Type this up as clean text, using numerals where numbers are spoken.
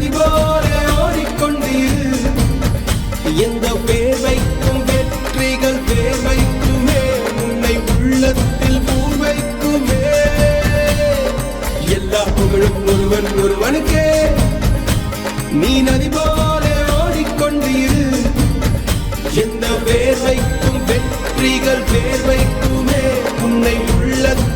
நதி போல ஓடிக்கொண்டீர். எந்த வேர்வைக்கும் வெற்றிகள் வேர்வைக்குமே, உன்னை உள்ளத்தில் பூர்வைக்குமே. எல்லா புகழும் ஒருவனுக்கே, நீ நதி போல ஓடிக்கொண்டீர். எந்த வேர்வைக்கும் வெற்றிகள் வேர்வைக்குமே, உன்னை உள்ளத்தில்